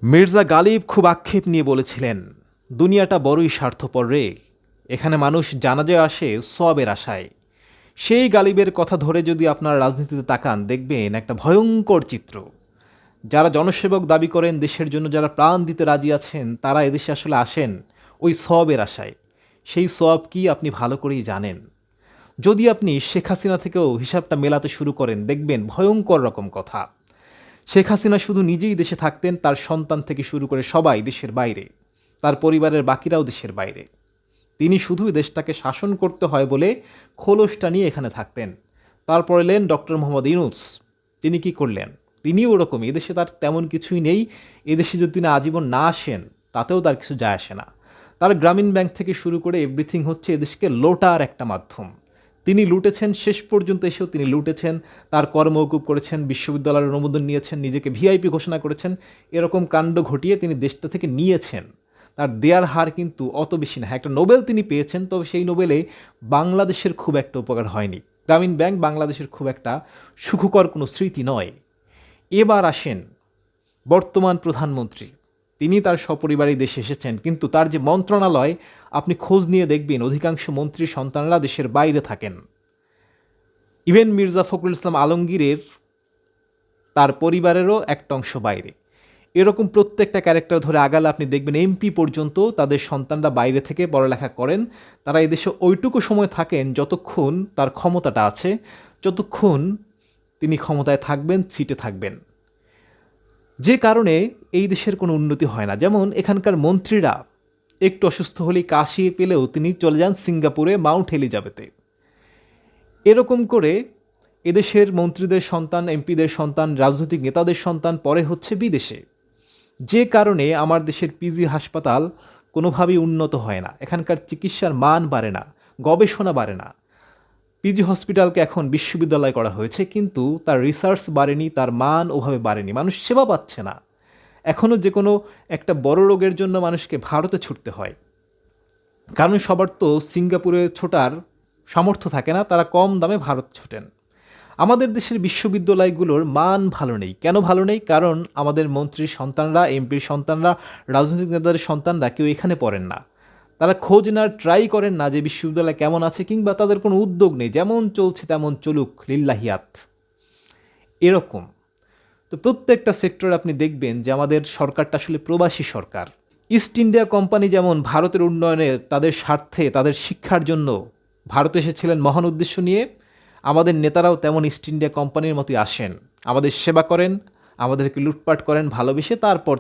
মির্জা গালিব খুব আক্ষেপ নিয়ে বলেছিলেন, দুনিয়াটা বড়ই স্বার্থপর রে, এখানে মানুষ জানাজায় আসে সওয়াবের আশায়। সেই গালিবের কথা ধরে যদি আপনারা রাজনীতিতে তাকান, দেখবেন একটা ভয়ঙ্কর চিত্র। যারা জনসেবক দাবি করেন, দেশের জন্য যারা প্রাণ দিতে রাজি আছেন, তারা এদেশে আসলে আসেন ওই সওয়াবের আশায়। সেই সওয়াব কি আপনি ভালো করেই জানেন। যদি আপনি শেখ হাসিনা থেকেও হিসাবটা মেলাতে শুরু করেন, দেখবেন ভয়ঙ্কর রকম কথা। শেখ হাসিনা শুধু নিজেই দেশে থাকতেন, তার সন্তান থেকে শুরু করে সবাই দেশের বাইরে, তার পরিবারের বাকিরাও দেশের বাইরে। তিনি শুধুই দেশটাকে শাসন করতে হয় বলে খোলসটা নিয়ে এখানে থাকতেন। তারপর এলেন ডক্টর মোহাম্মদ ইউনূস। তিনি কি করলেন? তিনিও ওরকমই, এদেশে তার তেমন কিছুই নেই। এদেশে যদি তিনি আজীবন না আসেন, তাতেও তার কিছু যায় আসে না। তার গ্রামীণ ব্যাংক থেকে শুরু করে এভরিথিং হচ্ছে এদেশকে লোটার একটা মাধ্যম। তিনি লুটেছেন, শেষ পর্যন্ত এসেও তিনি লুটেছেন। তার কর মওকুফ করেছেন, বিশ্ববিদ্যালয়ের অনুমোদন নিয়েছেন, নিজেকে ভিআইপি ঘোষণা করেছেন। এরকম কাণ্ড ঘটিয়ে তিনি দেশটা থেকে নিয়েছেন। তার দেয়ার হার কিন্তু অত বেশি না। একটা নোবেল তিনি পেয়েছেন, তবে সেই নোবেলে বাংলাদেশের খুব একটা উপকার হয়নি। গ্রামীণ ব্যাংক বাংলাদেশের খুব একটা সুখকর কোনো স্মৃতি নয়। এবার আসেন বর্তমান প্রধানমন্ত্রী। তিনি তার সপরিবারে দেশে এসেছেন, কিন্তু তার যে মন্ত্রণালয়, আপনি খোঁজ নিয়ে দেখবেন অধিকাংশ মন্ত্রীর সন্তানরা দেশের বাইরে থাকেন। ইভেন মির্জা ফখরুল ইসলাম আলমগীরের তার পরিবারেরও একটা অংশ বাইরে। এরকম প্রত্যেকটা ক্যারেক্টার ধরে আগালে আপনি দেখবেন এমপি পর্যন্ত তাদের সন্তানরা বাইরে থেকে পড়ালেখা করেন। তারা এদেশে ওইটুকু সময় থাকেন যতক্ষণ তার ক্ষমতাটা আছে, যতক্ষণ তিনি ক্ষমতায় থাকবেন, সিটে থাকবেন। যে কারণে এই দেশের কোনো উন্নতি হয় না। যেমন এখানকার মন্ত্রীরা একটু অসুস্থ হলেই কাশি পেলেও তিনি চলে যান সিঙ্গাপুরে, মাউন্ট এলিজাবেথে। এরকম করে এদেশের মন্ত্রীদের সন্তান, এমপিদের সন্তান, রাজনৈতিক নেতাদের সন্তান পরে হচ্ছে বিদেশে। যে কারণে আমার দেশের পিজি হাসপাতাল কোনোভাবেই উন্নত হয় না, এখানকার চিকিৎসার মান বাড়ে না, গবেষণা বাড়ে না। পিজি হসপিটালকে এখন বিশ্ববিদ্যালয় করা হয়েছে, কিন্তু তার রিসার্চ বাড়েনি, তার মান ওভাবে বাড়েনি, মানুষ সেবা পাচ্ছে না। এখনও যে কোনো একটা বড় রোগের জন্য মানুষকে ভারতে ছুটতে হয়, কারণ সবার তো সিঙ্গাপুরে ছোটার সামর্থ্য থাকে না, তারা কম দামে ভারত ছোটেন। আমাদের দেশের বিশ্ববিদ্যালয়গুলোর মান ভালো নেই। কেন ভালো নেই? কারণ আমাদের মন্ত্রীর সন্তানরা, এমপির সন্তানরা, রাজনৈতিক নেতাদের সন্তানরা কেউ এখানে পড়েন না। তারা খোঁজ নেওয়ার ট্রাই করেন না যে বিশ্ববিদ্যালয় কেমন আছে, কিংবা তাদের কোনো উদ্যোগ নেই, যেমন চলছে তেমন চলুক, লিল্লাহিয়াত এরকম। তো প্রত্যেকটা সেক্টরে আপনি দেখবেন যে আমাদের সরকারটা আসলে প্রবাসী সরকার। ইস্ট ইন্ডিয়া কোম্পানি যেমন ভারতের উন্নয়নে, তাদের স্বার্থে, তাদের শিক্ষার জন্য ভারতে এসেছিলেন মহান উদ্দেশ্য নিয়ে, আমাদের নেতারাও তেমন ইস্ট ইন্ডিয়া কোম্পানির মতোই আসেন, আমাদের সেবা করেন, আমাদেরকে লুটপাট করেন ভালোবেসে, তারপর